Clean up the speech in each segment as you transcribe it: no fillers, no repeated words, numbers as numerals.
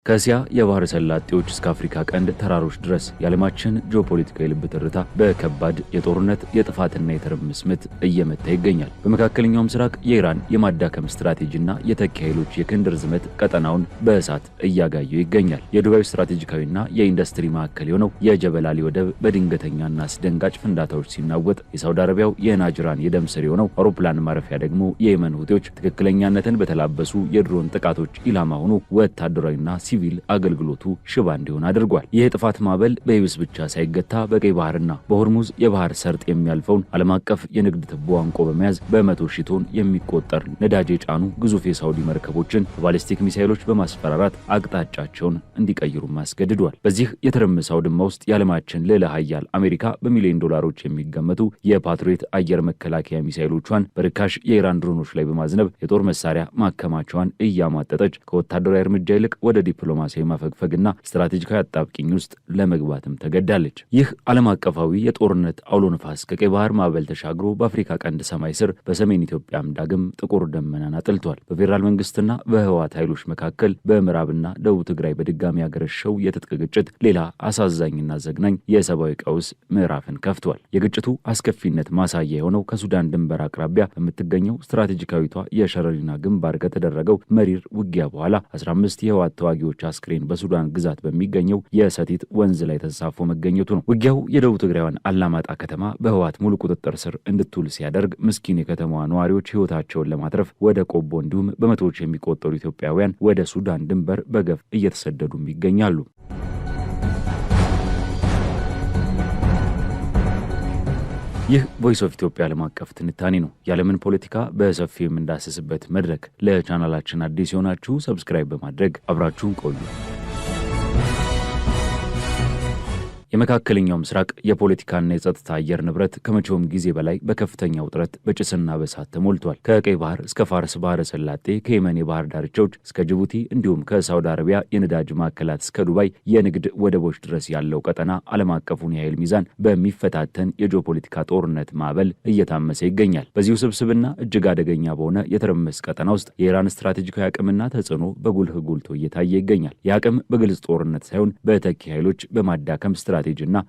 ከእስያ የባህር ሰላጤዎች እስከ አፍሪካ ቀንድ ተራሮች ድረስ የዓለማችን ጂኦፖለቲካዊ ልብ ትርታ በከባድ የጦርነት የጥፋትና የትርምስ ምት እየመታ ይገኛል። በመካከለኛው ምስራቅ የኢራን የማዳከም ስትራቴጂና የተኪ ኃይሎች የክንድ ርዝመት ቀጠናውን በእሳት እያጋየው ይገኛል። የዱባይ ስትራቴጂካዊና የኢንዱስትሪ ማዕከል የሆነው የጀበል አሊ ወደብ በድንገተኛና አስደንጋጭ ፍንዳታዎች ሲናወጥ፣ የሳውዲ አረቢያው የናጅራን የደም ስር የሆነው አውሮፕላን ማረፊያ ደግሞ የየመን ሁቲዎች ትክክለኛነትን በተላበሱ የድሮን ጥቃቶች ኢላማ ሆኖ ወታደራዊና ሲቪል አገልግሎቱ ሽባ እንዲሆን አድርጓል። ይህ የጥፋት ማዕበል በየብስ ብቻ ሳይገታ በቀይ ባህርና በሆርሙዝ የባህር ሰርጥ የሚያልፈውን ዓለም አቀፍ የንግድ ትቦ አንቆ በመያዝ በመቶ ሺህ ቶን የሚቆጠር ነዳጅ የጫኑ ግዙፍ የሳውዲ መርከቦችን በባሊስቲክ ሚሳይሎች በማስፈራራት አቅጣጫቸውን እንዲቀይሩ አስገድዷል። በዚህ የትርምስ አውድማ ውስጥ የዓለማችን ልዕለ ኃያል አሜሪካ በሚሊዮን ዶላሮች የሚገመቱ የፓትሪዮት አየር መከላከያ ሚሳይሎቿን በርካሽ የኢራን ድሮኖች ላይ በማዝነብ የጦር መሳሪያ ማከማቸዋን እያሟጠጠች ከወታደራዊ እርምጃ ይልቅ ወደ ዲፕሎማሲያዊ ማፈግፈግና ስትራቴጂካዊ አጣብቂኝ ውስጥ ለመግባትም ተገዳለች። ይህ ዓለም አቀፋዊ የጦርነት አውሎ ነፋስ ከቀይ ባህር ማዕበል ተሻግሮ በአፍሪካ ቀንድ ሰማይ ስር በሰሜን ኢትዮጵያም ዳግም ጥቁር ደመናን አጥልቷል። በፌዴራል መንግስትና በህወሓት ኃይሎች መካከል በምዕራብና ደቡብ ትግራይ በድጋሚ ያገረሸው የትጥቅ ግጭት ሌላ አሳዛኝና ዘግናኝ የሰብአዊ ቀውስ ምዕራፍን ከፍቷል። የግጭቱ አስከፊነት ማሳያ የሆነው ከሱዳን ድንበር አቅራቢያ በምትገኘው ስትራቴጂካዊቷ የሸረሪና ግንባር ከተደረገው መሪር ውጊያ በኋላ 15 የህወሓት ተዋጊዎች አስክሬን በሱዳን ግዛት በሚገኘው የሰቲት ወንዝ ላይ ተሳፎ መገኘቱ ነው። ውጊያው የደቡብ ትግራይዋን አላማጣ ከተማ በህወሓት ሙሉ ቁጥጥር ስር እንድትውል ሲያደርግ፣ ምስኪን የከተማዋ ነዋሪዎች ህይወታቸውን ለማትረፍ ወደ ቆቦ እንዲሁም በመቶዎች የሚቆጠሩ ኢትዮጵያውያን ወደ ሱዳን ድንበር በገፍ እየተሰደዱም ይገኛሉ። ይህ ቮይስ ኦፍ ኢትዮጵያ ዓለም አቀፍ ትንታኔ ነው። የዓለምን ፖለቲካ በሰፊው የምንዳስስበት መድረክ። ለቻናላችን አዲስ የሆናችሁ ሰብስክራይብ በማድረግ አብራችሁን ቆዩ። የመካከለኛው ምስራቅ የፖለቲካና የጸጥታ አየር ንብረት ከመቼውም ጊዜ በላይ በከፍተኛ ውጥረት በጭስና በእሳት ተሞልቷል። ከቀይ ባህር እስከ ፋርስ ባህረ ሰላጤ፣ ከየመን የባህር ዳርቻዎች እስከ ጅቡቲ እንዲሁም ከሳውዲ አረቢያ የነዳጅ ማዕከላት እስከ ዱባይ የንግድ ወደቦች ድረስ ያለው ቀጠና ዓለም አቀፉን የኃይል ሚዛን በሚፈታተን የጂኦፖለቲካ ጦርነት ማዕበል እየታመሰ ይገኛል። በዚህ ውስብስብና እጅግ አደገኛ በሆነ የትርምስ ቀጠና ውስጥ የኢራን ስትራቴጂካዊ አቅምና ተጽዕኖ በጉልህ ጎልቶ እየታየ ይገኛል። የአቅም በግልጽ ጦርነት ሳይሆን በተኪ ኃይሎች በማዳከም ስትራቴጂና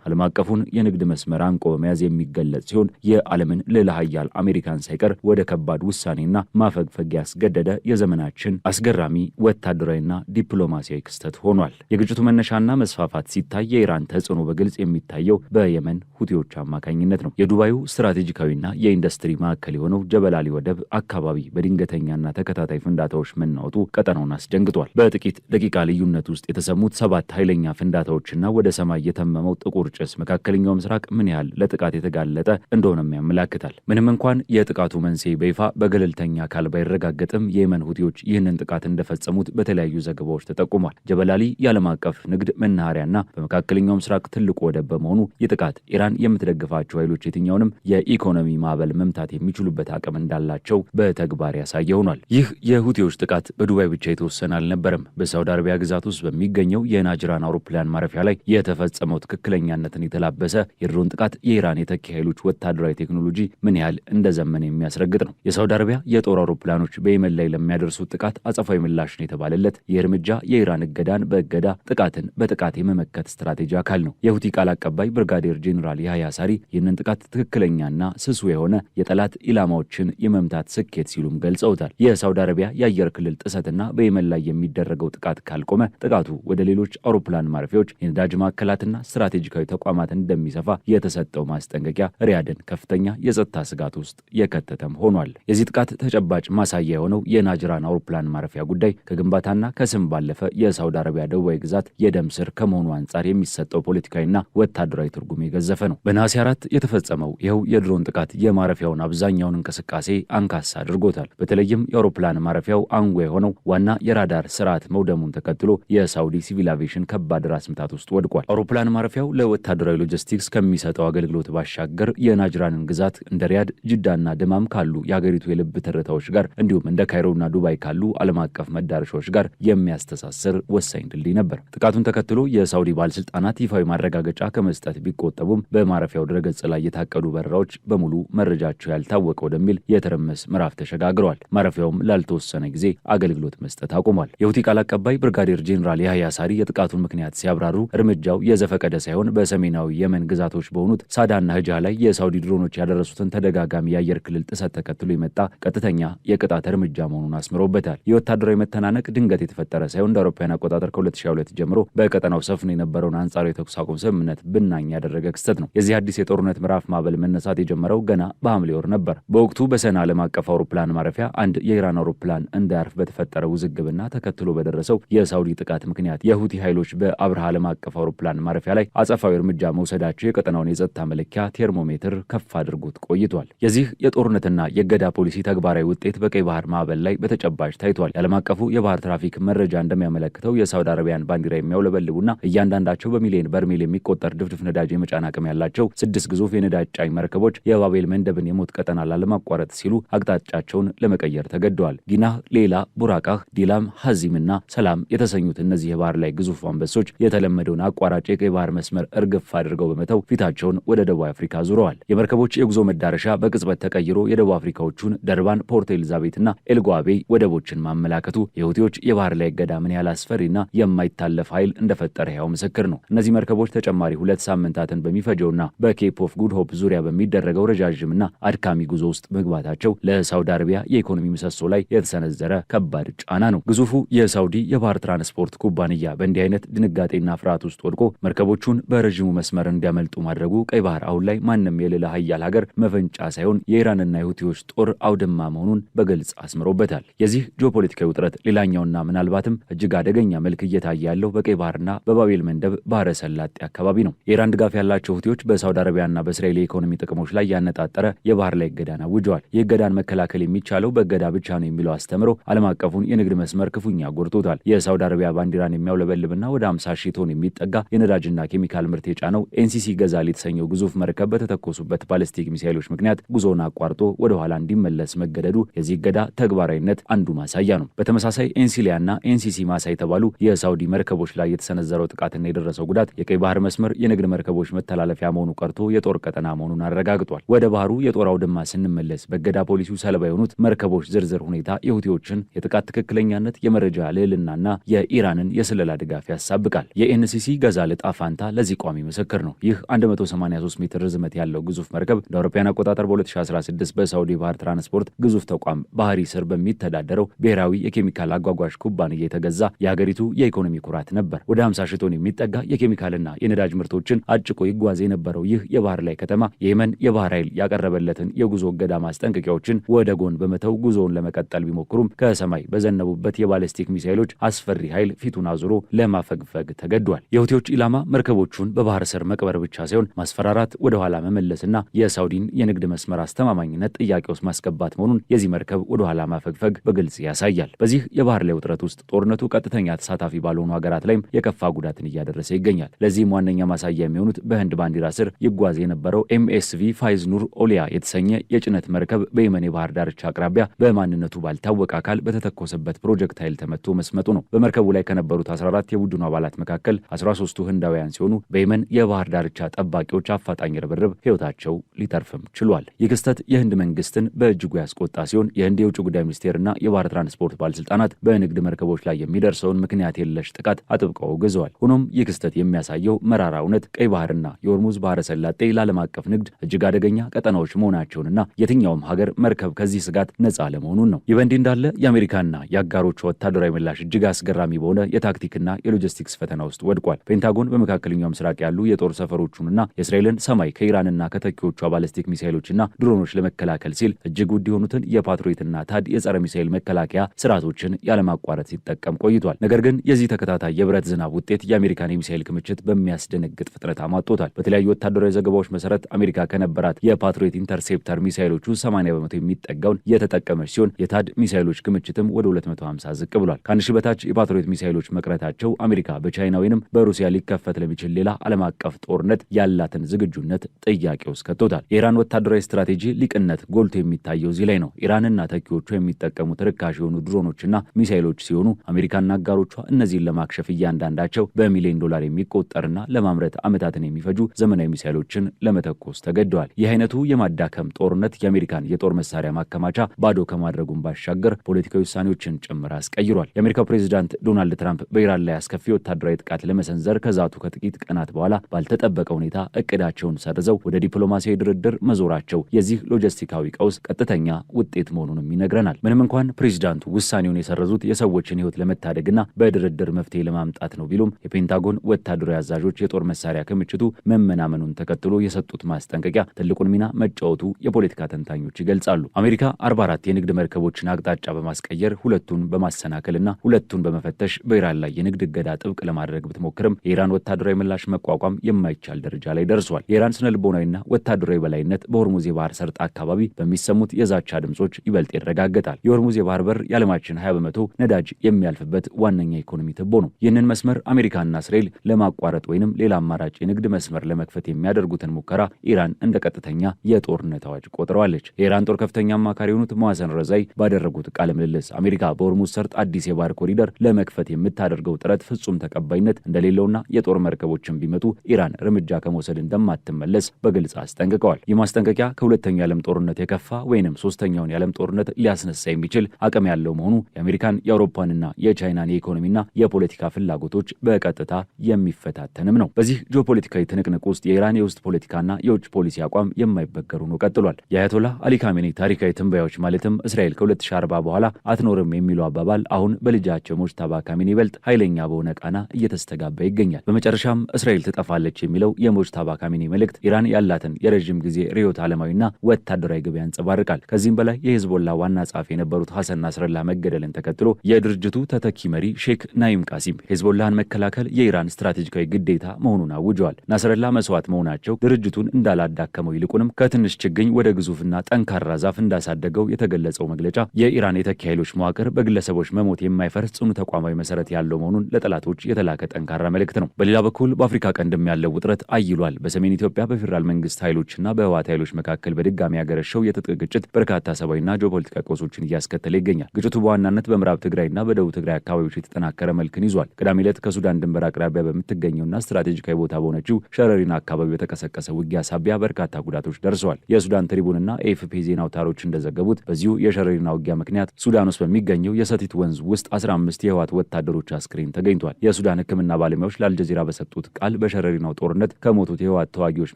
ዓለም አቀፉን የንግድ መስመር አንቆ በመያዝ የሚገለጽ ሲሆን የዓለምን ልዕለ ኃያል አሜሪካን ሳይቀር ወደ ከባድ ውሳኔና ማፈግፈግ ያስገደደ የዘመናችን አስገራሚ ወታደራዊና ዲፕሎማሲያዊ ክስተት ሆኗል። የግጭቱ መነሻና መስፋፋት ሲታይ የኢራን ተጽዕኖ በግልጽ የሚታየው በየመን ሁቲዎች አማካኝነት ነው። የዱባዩ ስትራቴጂካዊና የኢንዱስትሪ ማዕከል የሆነው ጀበል አሊ ወደብ አካባቢ በድንገተኛና ተከታታይ ፍንዳታዎች መናወጡ ቀጠናውን አስደንግጧል። በጥቂት ደቂቃ ልዩነት ውስጥ የተሰሙት 7 ኃይለኛ ፍንዳታዎችና ወደ ሰማይ የተመመው ጥቁር ጭስ መካከለኛው ምስራቅ ምን ያህል ለጥቃት የተጋለጠ እንደሆነም ያመላክታል። ምንም እንኳን የጥቃቱ መንስኤ በይፋ በገለልተኛ አካል ባይረጋገጥም የየመን ሁቲዎች ይህንን ጥቃት እንደፈጸሙት በተለያዩ ዘገባዎች ተጠቁሟል። ጀበል አሊ የዓለም አቀፍ ንግድ መናኸሪያና በመካከለኛው ምስራቅ ትልቁ ወደብ በመሆኑ የጥቃት ኢራን የምትደግፋቸው ኃይሎች የትኛውንም የኢኮኖሚ ማዕበል መምታት የሚችሉበት አቅም እንዳላቸው በተግባር ያሳየ ሆኗል። ይህ የሁቲዎች ጥቃት በዱባይ ብቻ የተወሰነ አልነበረም። በሳውዲ አረቢያ ግዛት ውስጥ በሚገኘው የናጅራን አውሮፕላን ማረፊያ ላይ የተፈጸመው ትክክለኛነትን የተላበሰ የድሮን ጥቃት የኢራን የተኪ ኃይሎች ወታደራዊ ቴክኖሎጂ ምን ያህል እንደዘመነ የሚያስረግጥ ነው። የሳውዲ አረቢያ የጦር አውሮፕላኖች በየመን ላይ ለሚያደርሱት ጥቃት አጸፋዊ ምላሽ ነው የተባለለት ይህ እርምጃ የኢራን እገዳን በእገዳ ጥቃትን በጥቃት የመመከት ስትራቴጂ አካል ነው። የሁቲ ቃል አቀባይ ብርጋዴር ጄኔራል ያህያ ሳሪ ይህንን ጥቃት ትክክለኛና ስሱ የሆነ የጠላት ኢላማዎችን የመምታት ስኬት ሲሉም ገልጸውታል። የሳውዲ አረቢያ የአየር ክልል ጥሰትና በየመን ላይ የሚደረገው ጥቃት ካልቆመ ጥቃቱ ወደ ሌሎች አውሮፕላን ማረፊያዎች፣ የነዳጅ ማዕከላትና ስትራቴጂካዊ ተቋማት እንደሚሰፋ የተሰጠው ማስጠንቀቂያ ሪያድን ከፍተኛ የጸጥታ ስጋት ውስጥ የከተተም ሆኗል። የዚህ ጥቃት ተጨባጭ ማሳያ የሆነው የናጅራን አውሮፕላን ማረፊያ ጉዳይ ከግንባታና ከስም ባለፈ የሳውዲ አረቢያ ደቡባዊ ግዛት የደም ስር ከመሆኑ አንጻር የሚሰጠው ፖለቲካዊና ወታደራዊ ትርጉም የገዘፈ ነው። በነሐሴ 4 የተፈጸመው ይኸው የድሮን ጥቃት የማረፊያውን አብዛኛውን እንቅስቃሴ አንካሳ አድርጎታል። በተለይም የአውሮፕላን ማረፊያው አንጓ የሆነው ዋና የራዳር ስርዓት መውደሙን ተከትሎ የሳውዲ ሲቪል አቪዬሽን ከባድ ራስ ምታት ውስጥ ወድቋል። አውሮፕላን ማረፊያው ለወታደራዊ ሎጂስቲክስ ከሚሰጠው አገልግሎት ባሻገር የናጅራንን ግዛት እንደ ሪያድ፣ ጅዳና ደማም ካሉ የሀገሪቱ የልብ ትርታዎች ጋር እንዲሁም እንደ ካይሮና ዱባይ ካሉ ዓለም አቀፍ መዳረሻዎች ጋር የሚያስተሳስር ወሳኝ ድልድይ ነበር። ጥቃቱን ተከትሎ የሳውዲ ባለስልጣናት ይፋዊ ማረጋገጫ ከመስጠት ቢቆጠቡም በማረፊያው ድረገጽ ላይ የታቀዱ በረራዎች በሙሉ መረጃቸው ያልታወቀ ወደሚል የትርምስ ምዕራፍ ተሸጋግረዋል። ማረፊያውም ላልተወሰነ ጊዜ አገልግሎት መስጠት አቁሟል። የሁቲ ቃል አቀባይ ብርጋዴር ጄኔራል ያህያ ሳሪ የጥቃቱን ምክንያት ሲያብራሩ እርምጃው የዘፈቀደ ሳይሆን በሰሜናዊ የመን ግዛቶች በሆኑት ሳዳና ህጃ ላይ የሳውዲ ድሮኖች ያደረሱትን ተደጋጋሚ የአየር ክልል ጥሰት ተከትሎ የመጣ ቀጥተኛ የቅጣት እርምጃ መሆኑን አስምሮበታል። የወታደራዊ መተናነቅ ድንገት የተፈጠረ ሳይሆን እንደ አውሮፓውያን አቆጣጠር ከ2022 ጀምሮ በቀጠናው ሰፍኖ የነበረውን አንጻራዊ የተኩስ አቁም ስምምነት ብናኝ ያደረገ ክስተት ነው። የዚህ አዲስ የጦርነት ምዕራፍ ማዕበል መነሳት የጀመረው ገና በሐምሌ ወር ነበር። በወቅቱ በሰና ዓለም አቀፍ አውሮፕላን ማረፊያ አንድ የኢራን አውሮፕላን እንዳያርፍ በተፈጠረ ውዝግብና ተከትሎ በደረሰው የሳውዲ ጥቃት ምክንያት የሁቲ ኃይሎች በአብርሃ ዓለም አቀፍ አውሮፕላን ማረፊያ ላይ አጸፋዊ እርምጃ መውሰዳቸው የቀጠናውን የጸጥታ መለኪያ ቴርሞሜትር ከፍ አድርጎት ቆይቷል። የዚህ የጦርነትና የእገዳ ፖሊሲ ተግባራዊ ውጤት በቀይ ባህር ማዕበል ላይ በተጨባጭ ታይቷል። የዓለም አቀፉ የባህር ትራፊክ መረጃ እንደሚያመለክተው የሳውዲ አረቢያን ባንዲራ የሚያውለበልቡና እያንዳንዳቸው በሚሊዮን በርሜል የሚቆጠር ድፍድፍ ነዳጅ የመጫን አቅም ያላቸው 6 ግዙፍ የነዳጅ ጫኝ መርከቦች የባቤል መንደብን የሞት ቀጠና ላለማቋረጥ ሲሉ አቅጣጫቸውን ለመቀየር ተገደዋል። ጊናህ፣ ሌላ፣ ቡራቃህ፣ ዲላም፣ ሐዚምና ሰላም የተሰኙት እነዚህ የባህር ላይ ግዙፍ አንበሶች የተለመደውን አቋራጭ የቀይ ባህር መስመር እርግፍ አድርገው በመተው ፊታቸውን ወደ ደቡብ አፍሪካ ዙረዋል። የመርከቦች የጉዞ መዳረሻ በቅጽበት ተቀይሮ የደቡብ አፍሪካዎቹን ደርባን፣ ፖርት ኤልዛቤትና ኤልጓቤ ወደቦችን ማመላከቱ የሁቲዎች የባህር ላይ እገዳ ምን ያህል አስፈሪና የማይታለፍ ኃይል እንደፈጠረ ያው ምስክር ነው። እነዚህ መርከቦች ተጨማሪ 2 ሳምንታትን በሚፈጀውና በኬፕ ኦፍ ጉድ ሆፕ ዙሪያ በሚደረገው ረዣዥምና አድካሚ ጉዞ ውስጥ መግባታቸው ለሳውዲ አረቢያ የኢኮኖሚ ምሰሶ ላይ የተሰነዘረ ከባድ ጫና ነው። ግዙፉ የሳውዲ የባህር ትራንስፖርት ኩባንያ በእንዲህ አይነት ድንጋጤና ፍርሃት ውስጥ ወድቆ መርከቦቹን በረዥሙ መስመር እንዲያመልጡ ማድረጉ ቀይ ባህር አሁን ላይ ማንም የሌላ ሀያል ሀገር መፈንጫ ሳይሆን የኢራንና የሁቲዎች ጦር አውድማ መሆኑን በግልጽ አስምሮበታል። የዚህ ጂኦፖለቲካዊ ውጥረት ሌላኛውና ምናልባትም እጅግ አደገኛ መልክ እየታየ ያለው በቀይ ባህርና በባቤል መንደብ ባህረ ሰላጤ አካባቢ ነው። የኢራን ድጋፍ ያላቸው ሁቲዎች በሳውዲ አረቢያና በእስራኤል የኢኮኖሚ ጥቅሞች ላይ ያነጣጠረ የባህር ላይ እገዳን አውጀዋል። ይህ እገዳን መከላከል የሚቻለው በእገዳ ብቻ ነው የሚለው አስተምሮ ዓለም አቀፉን የንግድ መስመር ክፉኛ ጎድቶታል። የሳውዲ አረቢያ ባንዲራን የሚያውለበልብና ወደ 50 ሺህ ቶን የሚጠጋ የነዳጅና ኬሚካል ምርት የጫነው ኤንሲሲ ገዛል የተሰኘው ግዙፍ መርከብ በተተኮሱበት ባሊስቲክ ሚሳይሎች ምክንያት ጉዞውን አቋርጦ ወደ ኋላ እንዲመለስ መገደዱ የዚህ እገዳ ተግባራዊነት አንዱ ማሳያ ነው። በተመሳሳይ ኤንሲሊያና ኤንሲሲ ማሳ የተባሉ የሳውዲ መርከቦች ላይ የተሰነዘረው ጥቃትና የደረሰው ጉዳት የቀይ ባህር መስመር የንግድ መርከቦች መተላለፊያ መሆኑ ቀርቶ የጦር ቀጠና መሆኑን አረጋግጧል። ወደ ባህሩ የጦር አውድማ ስንመለስ በእገዳ ፖሊሲው ሰለባ የሆኑት መርከቦች ዝርዝር ሁኔታ የሁቲዎችን የጥቃት ትክክለኛነት፣ የመረጃ ልዕልናና የኢራንን የስለላ ድጋፍ ያሳብቃል። የኤንሲሲ ገዛል ዕጣ ፋንታ ለዚህ ቋሚ ምስክር ነው። ይህ 183 ሜትር ርዝመት ያለው ግዙፍ መርከብ እንደ አውሮፓውያን አቆጣጠር በ2016 በሳውዲ ባህር ትራንስፖርት ግዙፍ ተቋም ባህሪ ስር በሚተዳደረው ብሔራዊ የኬሚካል አጓጓዥ ኩባንያ የተገዛ የሀገሪቱ የኢኮኖሚ ኩራት ነበር። ወደ 50 ሺህ ቶን የሚጠጋ የኬሚካልና የነዳጅ ምርቶችን አጭቆ ይጓዝ የነበረው ይህ የባህር ላይ ከተማ የየመን የባህር ኃይል ያቀረበለትን የጉዞ እገዳ ማስጠንቀቂያዎችን ወደ ጎን በመተው ጉዞውን ለመቀጠል ቢሞክሩም ከሰማይ በዘነቡበት የባሊስቲክ ሚሳይሎች አስፈሪ ኃይል ፊቱን አዙሮ ለማፈግፈግ ተገዷል። የሁቲዎች ኢላማ መርከቦቹን በባህር ስር መቅበር ብቻ ሳይሆን ማስፈራራት፣ ወደ ኋላ መመለስና የሳውዲን የንግድ መስመር አስተማማኝነት ጥያቄ ውስጥ ማስገባት መሆኑን የዚህ መርከብ ወደ ኋላ ማፈግፈግ በግልጽ ያሳያል። በዚህ የባህር ላይ ውጥረት ውስጥ ጦርነቱ ቀጥተኛ ተሳታፊ ባልሆኑ ሀገራት ላይም የከፋ ጉዳትን እያደረሰ ይገኛል። ለዚህም ዋነኛ ማሳያ የሚሆኑት በህንድ ባንዲራ ስር ይጓዝ የነበረው ኤምኤስቪ ፋይዝ ኑር ኦሊያ የተሰኘ የጭነት መርከብ በየመን የባህር ዳርቻ አቅራቢያ በማንነቱ ባልታወቀ አካል በተተኮሰበት ፕሮጀክታይል ተመቶ መስመጡ ነው። በመርከቡ ላይ ከነበሩት 14 የቡድኑ አባላት መካከል 13ቱ ህንዳውያን ሲሆኑ በየመን የባህር ዳርቻ ጠባቂዎች አፋጣኝ ርብርብ ህይወታቸው ሊተርፍም ችሏል። ይህ ክስተት የህንድ መንግስትን በእጅጉ ያስቆጣ ሲሆን የህንድ የውጭ ጉዳይ ሚኒስቴርና የባህር ትራንስፖርት ባለስልጣናት በንግድ መርከቦች ላይ የሚደርሰውን ምክንያት የለሽ ጥቃት አጥብቀው አውግዘዋል። ሆኖም ይህ ክስተት የሚያሳየው መራራ እውነት ቀይ ባህርና የሆርሙዝ ባህረ ሰላጤ ለዓለም አቀፍ ንግድ እጅግ አደገኛ ቀጠናዎች መሆናቸውንና የትኛውም ሀገር መርከብ ከዚህ ስጋት ነጻ ለመሆኑን ነው። ይህ በእንዲህ እንዳለ የአሜሪካና የአጋሮቹ ወታደራዊ ምላሽ እጅግ አስገራሚ በሆነ የታክቲክና የሎጂስቲክስ ፈተና ውስጥ ወድቋል። ፔንታጎን በመካከለኛው ምስራቅ ያሉ የጦር ሰፈሮቹንና የእስራኤልን ሰማይ ከኢራንና ከተኪዎቿ ባሊስቲክ ሚሳይሎችና ድሮኖች ለመከላከል ሲል እጅግ ውድ የሆኑትን የፓትሪዮትና ታድ የጸረ ሚሳይል መከላከያ ስርዓቶችን ያለማቋረጥ ሲጠቀም ቆይቷል። ነገር ግን የዚህ ተከታታይ የብረት ዝናብ ውጤት የአሜሪካን የሚሳይል ክምችት በሚያስደነግጥ ፍጥነት አሟጦታል። በተለያዩ ወታደራዊ ዘገባዎች መሰረት አሜሪካ ከነበራት የፓትሪዮት ኢንተርሴፕተር ሚሳይሎቹ 80 በመቶ የሚጠጋውን የተጠቀመች ሲሆን የታድ ሚሳይሎች ክምችትም ወደ 250 ዝቅ ብሏል። ከ1000 በታች የፓትሪዮት ሚሳይሎች መቅረታቸው አሜሪካ በቻይና ወይንም በሩሲያ ሊከፈት ለሚችል የሚችል ሌላ ዓለም አቀፍ ጦርነት ያላትን ዝግጁነት ጥያቄ ውስጥ ከቶታል። የኢራን ወታደራዊ ስትራቴጂ ሊቅነት ጎልቶ የሚታየው እዚህ ላይ ነው። ኢራንና ተኪዎቿ የሚጠቀሙት ርካሽ የሆኑ ድሮኖችና ሚሳይሎች ሲሆኑ አሜሪካና አጋሮቿ እነዚህን ለማክሸፍ እያንዳንዳቸው በሚሊዮን ዶላር የሚቆጠርና ለማምረት ዓመታትን የሚፈጁ ዘመናዊ ሚሳይሎችን ለመተኮስ ተገደዋል። ይህ አይነቱ የማዳከም ጦርነት የአሜሪካን የጦር መሳሪያ ማከማቻ ባዶ ከማድረጉም ባሻገር ፖለቲካዊ ውሳኔዎችን ጭምር አስቀይሯል። የአሜሪካው ፕሬዚዳንት ዶናልድ ትራምፕ በኢራን ላይ አስከፊ ወታደራዊ ጥቃት ለመሰንዘር ከዛቱ ከጥቂት ቀናት በኋላ ባልተጠበቀ ሁኔታ እቅዳቸውን ሰርዘው ወደ ዲፕሎማሲያዊ ድርድር መዞራቸው የዚህ ሎጂስቲካዊ ቀውስ ቀጥተኛ ውጤት መሆኑንም ይነግረናል። ምንም እንኳን ፕሬዚዳንቱ ውሳኔውን የሰረዙት የሰዎችን ሕይወት ለመታደግና በድርድር መፍትሄ ለማምጣት ነው ቢሉም የፔንታጎን ወታደራዊ አዛዦች የጦር መሳሪያ ክምችቱ መመናመኑን ተከትሎ የሰጡት ማስጠንቀቂያ ትልቁን ሚና መጫወቱ የፖለቲካ ተንታኞች ይገልጻሉ። አሜሪካ 44 የንግድ መርከቦችን አቅጣጫ በማስቀየር ሁለቱን በማሰናከልና ሁለቱን በመፈተሽ በኢራን ላይ የንግድ እገዳ ጥብቅ ለማድረግ ብትሞክርም የኢራን ወታደራዊ ምላሽ መቋቋም የማይቻል ደረጃ ላይ ደርሷል። የኢራን ስነ ልቦናዊና ወታደራዊ በላይነት በሆርሙዝ የባህር ሰርጥ አካባቢ በሚሰሙት የዛቻ ድምጾች ይበልጥ ይረጋገጣል። የሆርሙዝ የባህር በር የዓለማችን 20% ነዳጅ የሚያልፍበት ዋነኛ ኢኮኖሚ ትቦ ነው። ይህንን መስመር አሜሪካና እስራኤል ለማቋረጥ ወይንም ሌላ አማራጭ የንግድ መስመር ለመክፈት የሚያደርጉትን ሙከራ ኢራን እንደ ቀጥተኛ የጦርነት አዋጅ ቆጥረዋለች። የኢራን ጦር ከፍተኛ አማካሪ የሆኑት መዋሰን ረዛይ ባደረጉት ቃለ ምልልስ አሜሪካ በሆርሙዝ ሰርጥ አዲስ የባህር ኮሪደር ለመክፈት የምታደርገው ጥረት ፍጹም ተቀባይነት እንደሌለውና የጦር መርከቦችን ቢመጡ ኢራን እርምጃ ከመውሰድ እንደማትመለስ በግልጽ አስጠንቅቀዋል። ይህ ማስጠንቀቂያ ከሁለተኛው የዓለም ጦርነት የከፋ ወይንም ሶስተኛውን የዓለም ጦርነት ሊያስነሳ የሚችል አቅም ያለው መሆኑ የአሜሪካን የአውሮፓንና የቻይናን የኢኮኖሚና የፖለቲካ ፍላጎቶች በቀጥታ የሚፈታተንም ነው። በዚህ ጂኦፖለቲካዊ ትንቅንቅ ውስጥ የኢራን የውስጥ ፖለቲካና የውጭ ፖሊሲ አቋም የማይበገሩ ነው ቀጥሏል። የአያቶላህ አሊ ካሜኒ ታሪካዊ ትንበያዎች ማለትም እስራኤል ከ2040 በኋላ አትኖርም የሚለው አባባል አሁን በልጃቸው ሙጅታባ ካሜኒ ይበልጥ ኃይለኛ በሆነ ቃና እየተስተጋባ ይገኛል። በመጨረሻም እስራኤል ትጠፋለች የሚለው የሙጅታባ ካሜኒ መልእክት ኢራን ያላትን የረዥም ጊዜ ርዕዮተ ዓለማዊና ወታደራዊ ግብ ያንጸባርቃል። ከዚህም በላይ የሂዝቦላ ዋና ጸሐፊ የነበሩት ሐሰን ናስረላህ መገደልን ተከትሎ የድርጅቱ ተተኪ መሪ ሼክ ናኢም ቃሲም ሂዝቦላህን መከላከል የኢራን ስትራቴጂካዊ ግዴታ መሆኑን አውጀዋል። ናስረላህ መስዋዕት መሆናቸው ድርጅቱን እንዳላዳከመው ይልቁንም ከትንሽ ችግኝ ወደ ግዙፍና ጠንካራ ዛፍ እንዳሳደገው የተገለጸው መግለጫ የኢራን የተኪ ኃይሎች መዋቅር በግለሰቦች መሞት የማይፈርስ ጽኑ ተቋማዊ መሰረት ያለው መሆኑን ለጠላቶች የተላከ ጠንካራ መልእክት ነው። በሌላ በኩል በአፍሪካ ቀንድም ያለው ውጥረት አይሏል። በሰሜን ኢትዮጵያ በፌዴራል መንግስት ኃይሎችና በህወሓት ኃይሎች መካከል በድጋሚ ያገረሸው የትጥቅ ግጭት በርካታ ሰብአዊና ጂኦፖለቲካ ቀውሶችን እያስከተለ ይገኛል። ግጭቱ በዋናነት በምዕራብ ትግራይና በደቡብ ትግራይ አካባቢዎች የተጠናከረ መልክን ይዟል። ቅዳሜ ዕለት ከሱዳን ድንበር አቅራቢያ በምትገኘውና ስትራቴጂካዊ ቦታ በሆነችው ሸረሪና አካባቢ በተቀሰቀሰ ውጊያ ሳቢያ በርካታ ጉዳቶች ደርሰዋል። የሱዳን ትሪቡንና ኤኤፍፒ ዜና አውታሮች እንደዘገቡት በዚሁ የሸረሪና ውጊያ ምክንያት ሱዳን ውስጥ በሚገኘው የሰቲት ወንዝ ውስጥ 15 የህወሓት ወታደሮች አስክሬን ተገኝቷል። የሱዳን ሕክምና ባለሙያዎች ለአልጀዚራ በሰጡት ቃል በሸረሪናው ጦርነት ከሞቱት የህወሓት ተዋጊዎች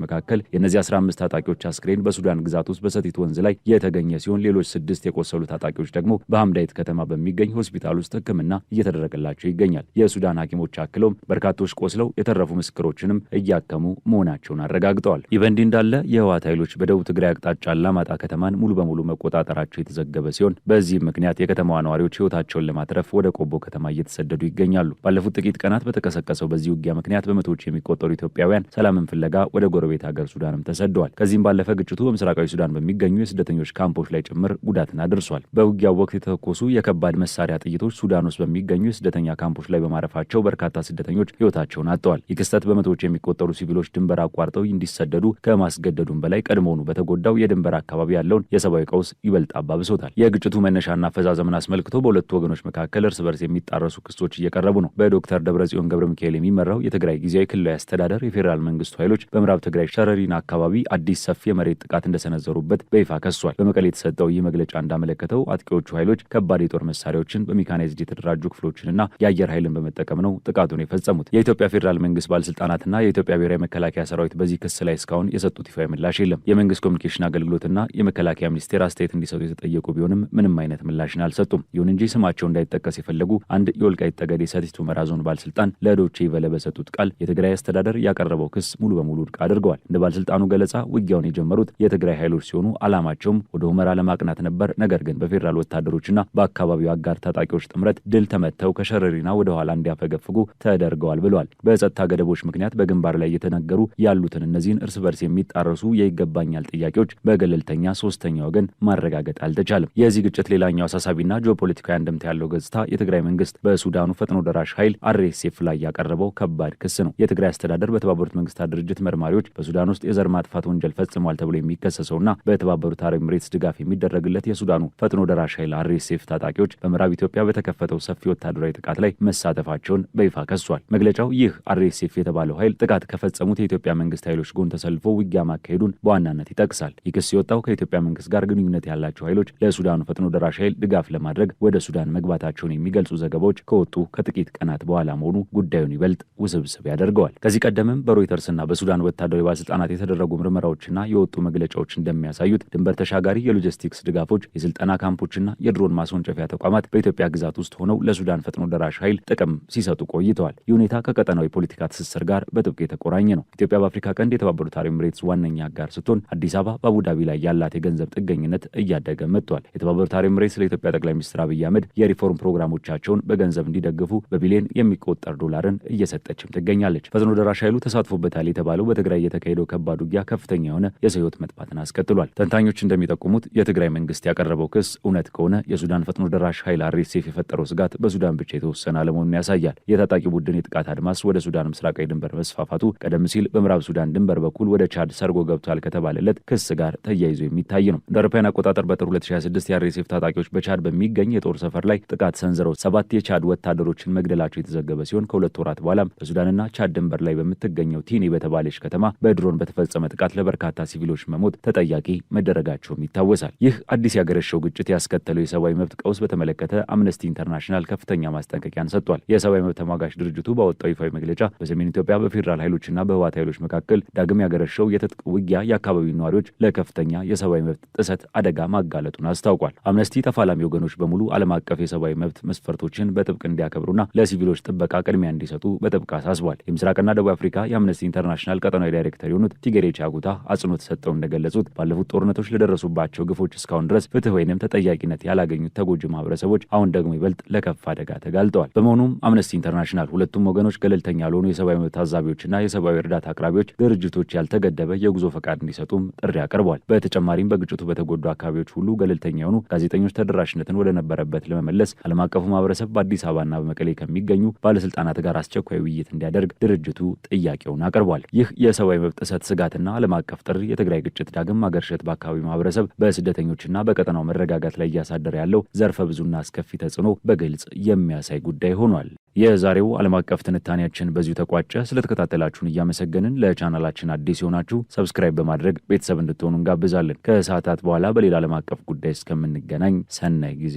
መካከል የእነዚህ 15 ታጣቂዎች አስክሬን በሱዳን ግዛት ውስጥ በሰቲት ወንዝ ላይ የተገኘ ሲሆን ሌሎች 6 የቆሰሉ ታጣቂዎች ደግሞ በሐምዳይት ከተማ በሚገኝ ሆስፒታል ውስጥ ሕክምና እየተደረገላቸው ይገኛል። የሱዳን ሐኪሞች አክለውም በርካቶች ቆስለው የተረፉ ምስክሮችንም እያከሙ መሆናቸውን አረጋግጠዋል። ይህ በእንዲህ እንዳለ የህወሓት ኃይሎች በደቡብ ትግራይ አቅጣጫ አላማጣ ከተማን ሙሉ በሙሉ መቆጣጠራቸው የተዘገበ ሲሆን በዚህም ምክንያት የከተማዋ ነዋሪዎች ህይወታቸውን ለማትረፍ ወደ ቆቦ ከተማ እየተሰደዱ ይገኛሉ። ባለፉት ጥቂት ቀናት በተቀሰቀሰው በዚህ ውጊያ ምክንያት በመቶዎች የሚቆጠሩ ኢትዮጵያውያን ሰላምን ፍለጋ ወደ ጎረቤት ሀገር ሱዳንም ተሰደዋል። ከዚህም ባለፈ ግጭቱ በምስራቃዊ ሱዳን በሚገኙ የስደተኞች ካምፖች ላይ ጭምር ጉዳትን አድርሷል። በውጊያው ወቅት የተተኮሱ የከባድ መሳሪያ ጥይቶች ሱዳን ውስጥ በሚገኙ የስደተኛ ካምፖች ላይ በማረፋቸው በርካታ ስደተኞች ህይወታቸውን አጥተዋል። ይህ ክስተት በመቶዎች የሚቆጠሩ ሲቪሎች ድንበር አቋርጠው እንዲሰደዱ ከማስገደዱም በላይ ቀድሞውኑ በተጎዳው የድንበር አካባቢ ያለውን የሰብአዊ ቀውስ ይበልጥ አባብሶታል። የግጭቱ መነሻና አፈዛዘምን አስመልክቶ በሁለቱ ወገኖች መካከል እርስ በርስ የሚጣረሱ ክሶች እየቀረቡ ነው። በዶክተር ደብረጽዮን ገብረ ሚካኤል የሚመራው የትግራይ ጊዜያዊ ክልላዊ አስተዳደር የፌዴራል መንግስቱ ኃይሎች በምዕራብ ትግራይ ሸረሪና አካባቢ አዲስ ሰፊ የመሬት ጥቃት እንደሰነዘሩበት በይፋ ከሷል። በመቀሌ የተሰጠው ይህ መግለጫ እንዳመለከተው አጥቂዎቹ ኃይሎች ከባድ የጦር መሳሪያዎችን በሜካናይዝድ የተደራጁ ክፍሎችንና የአየር ኃይልን በመጠቀም ነው ጥቃቱን የፈጸሙት። የኢትዮጵያ ፌዴራል መንግስት ባለስልጣናትና የኢትዮጵያ ብሔራዊ መከላከያ ሰራዊት በዚህ ክስ ላይ እስካሁን የሰጡት ይፋዊ ምላሽ የለም። የመንግስት ኮሚኒኬሽን አገልግሎትና የመከላከያ ሚኒስቴር አስተያየት እንዲሰጡ የተጠየቁ ቢሆንም ምንም አይነት ምላሽን አልሰጡም። ይሁን እንጂ ስማቸው እንዳይጠቀስ የፈለጉ አንድ የወልቃይት ጠገዴ ሰቲት ሁመራ ዞን ባለስልጣን ለዶቼ ቬለ በሰጡት ቃል የትግራይ አስተዳደር ያቀረበው ክስ ሙሉ በሙሉ ውድቅ አድርገዋል። እንደ ባለስልጣኑ ገለጻ ውጊያውን የጀመሩት የትግራይ ኃይሎች ሲሆኑ ዓላማቸውም ወደ ሁመራ ለማቅናት ነበር። ነገር ግን በፌዴራል ወታደሮችና በአካባቢው አጋር ታጣቂዎች ጥምረት ድል ተመተው ከሸረሪና ወደ ኋላ እንዲያፈገፍጉ ተደርገዋል ብለዋል። በጸጥታ ገደቦች ምክንያት በግንባር ላይ እየተነገሩ ያሉትን እነዚህን እርስ በርስ የሚጣረሱ የይገባኛል ጥያቄዎች በገለልተኛ ሶስተኛ ወገን ማረጋገጥ አልተቻለም። የዚህ ግጭት ሌላኛው አሳሳቢና ጂኦፖለቲካዊ አንድምታ ያለው ገጽታ የትግራይ መንግስት በሱዳኑ ፈጥኖ ደራሽ ኃይል አርኤስኤፍ ላይ ያቀረበው ከባድ ክስ ነው። የትግራይ አስተዳደር በተባበሩት መንግስታት ድርጅት መርማሪዎች በሱዳን ውስጥ የዘር ማጥፋት ወንጀል ፈጽሟል ተብሎ የሚከሰሰውና በተባበሩት አረብ ኤሚሬትስ ድጋፍ የሚደረግለት የሱዳኑ ፈጥኖ ደራሽ ኃይል አርኤስኤፍ ታጣቂዎች በምዕራብ ኢትዮጵያ በተከፈተው ሰፊ ወታደራዊ ጥቃት ላይ መሳተፋቸውን በይፋ ከሷል። መግለጫው ይህ አርኤስኤፍ የተባለው ኃይል ጥቃት ከፈጸሙት የኢትዮጵያ መንግስት ኃይሎች ጎን ተሰልፎ ውጊያ ማካሄዱን በዋናነት ይጠቅሳል። ይህ ክስ የወጣው ከኢትዮጵያ መንግስት ጋር ግንኙነት ያላቸው ኃይሎች ለሱዳኑ ፈጥኖ ደራሽ ኃይል ድጋፍ ለማድረግ ወደ ሱዳን መግባታቸውን የሚገልጹ ዘገባዎች ከወጡ ከጥቂት ቀናት በኋላ መሆኑ ጉዳዩን ይበልጥ ውስብስብ ያደርገዋል። ከዚህ ቀደምም በሮይተርስና በሱዳን ወታደራዊ ባለስልጣናት የተደረጉ ምርመራዎችና የወጡ መግለጫዎች እንደሚያሳዩት ድንበር ተሻጋሪ የሎጂስቲክስ ድጋፎች፣ የስልጠና ካምፖችና የድሮን ማስወንጨፊያ ተቋማት በኢትዮጵያ ግዛት ውስጥ ሆነው ለሱዳን ፈጥኖ ደራሽ ኃይል ጥቅም ሲሰጡ ቆይተዋል። ይህ ሁኔታ ከቀጠናዊ ፖለቲካ ትስስር ጋር በጥብቅ የተቆራኘ ነው። ኢትዮጵያ በአፍሪካ ቀንድ የተባበሩት አረብ ኤሚሬትስ ዋነኛ አጋር ስትሆን አዲስ አበባ በአቡዳቢ ላይ ያላት የገንዘብ ጥገኝነት እያደገ መጥቷል። የተባበሩት አረብ ኤሚሬትስ ለኢትዮጵያ ጠቅላይ ሚኒስትር አብይ አህመድ የሪፎርም ፕሮግራሞቻቸውን በገንዘብ እንዲደግፉ በቢሊዮን የሚቆጠር ዶላርን እየሰጠችም ትገኛለች። ፈጥኖ ደራሽ ኃይሉ ተሳትፎበታል የተባለው በትግራይ የተካሄደው ከባድ ውጊያ ከፍተኛ የሆነ የሰው ሕይወት መጥፋትን አስከትሏል። ተንታኞች እንደሚጠቁሙት የትግራይ መንግስት ያቀረበው ክስ እውነት ከሆነ የሱዳን ፈጥኖ ደራሽ ኃይል አርኤስኤፍ የፈጠረው ስጋት በሱዳን ብቻ የተወሰነ አለመሆኑን ያሳያል። የታጣቂ ቡድን የጥቃት አድማስ ወደ ሱዳን ምስራቃዊ ድንበር መስፋፋቱ ቀደም ሲል በምዕራብ ሱዳን ድንበር በኩል ወደ ቻድ ሰርጎ ገብቷል ከተባለለት ክስ ጋር ተያይዞ የሚታይ ነው። እንደ አውሮፓውያን አቆጣጠር በጥር 2026 የአርኤስኤፍ ታጣቂዎች በቻድ በሚገኝ የጦር ሰፈር ላይ ጥቃት ሰንዝረው 7 የቻድ ወታደሮችን መግደላቸው የተዘገበ ሲሆን ከሁለት ወራት በኋላም በሱዳንና ቻድ ድንበር ላይ በምትገኘው ቲኒ በተባለች ከተማ በድሮን በተፈጸመ ጥቃት ለበርካታ ሲቪሎች መሞት ተጠያቂ መደረጋቸውም ይታወሳል። ይህ አዲስ ያገረሸው ግጭት ያስከተለው የሰብአዊ መብት ቀውስ በተመለከተ አምነስቲ ኢንተርናሽናል ከፍተኛ ማስጠንቀቂያን ሰጥቷል። የሰብአዊ መብት ተሟጋች ድርጅቱ ባወጣው ይፋዊ መግለጫ በሰሜን ኢትዮጵያ በፌዴራል ኃይሎችና በህወሓት ኃይሎች መካከል ዳግም ያገረሸው የትጥቅ ውጊያ የአካባቢው ነዋሪዎች ለከፍተኛ የሰብአዊ መብት ጥሰት አደጋ ማጋለጡን አስታውቋል። አምነስቲ ተፋላሚ ወገኖች በሙሉ ዓለም አቀፍ የሰብአዊ መብት መስፈርቶችን በጥብቅ እንዲያከብሩና ለሲቪሎች ጥበቃ ቅድሚያ እንዲሰጡ በጥብቅ አሳስቧል። የምስራቅና ደቡብ አፍሪካ የአምነስቲ ኢንተርናሽናል ቀጠናዊ ዳይሬክተር የሆኑት ቲጌሬ ቻጉታ አጽንኦት ሰጠው እንደገለጹት ባለፉት ጦርነቶች ለደረሱባቸው ግፎች እስካሁን ድረስ ፍትህ ወይንም ተጠያቂነት ያላገኙት ተጎጂ ማህበረሰቦች አሁን ደግሞ ይበልጥ ለከፍ አደጋ ተጋልጠዋል። በመሆኑም አምነስቲ ኢንተርናሽናል ሁለቱም ወገኖች ገለልተኛ ለሆኑ የሰብአዊ መብት ታዛቢዎችና የሰብአዊ እርዳታ አቅራቢዎች ድርጅቶች ያልተገደበ የጉዞ ፈቃድ እንዲሰጡም ጥሪ አቅርበዋል። በተጨማሪም በግጭቱ በተጎዱ አካባቢዎች ሁሉ ገለልተኛ የሆኑ ጋዜጠኞች ተደራሽነትን ወደ ነበረበት ለመመለስ ዓለም አቀፉ ማህበረሰብ በአዲስ አበባና በመቀሌ ከሚገኙ ባለስልጣናት ጋር አስቸኳይ ውይይት እንዲያደርግ ድርጅቱ ጥያቄውን አቅርቧል። ይህ የሰብአዊ መብት ጥሰት ስጋትና ዓለም አቀፍ ጥሪ የትግራይ ግጭት ዳግም ማገርሸት በአካባቢው ማህበረሰብ በስደተኞችና በቀጠናው መረጋጋት ላይ እያሳደረ ያለው ዘርፈ ብዙና አስከፊ ተጽዕኖ በግልጽ የሚያሳይ ጉዳይ ሆኗል። የዛሬው ዓለም አቀፍ ትንታኔያችን በዚሁ ተቋጨ። ስለተከታተላችሁን እያመሰገንን ለቻናላችን አዲስ የሆናችሁ ሰብስክራይብ በማድረግ ቤተሰብ እንድትሆኑ እንጋብዛለን። ከሰዓታት በኋላ በሌላ ዓለም አቀፍ ጉዳይ እስከምንገናኝ ሰናይ ጊዜ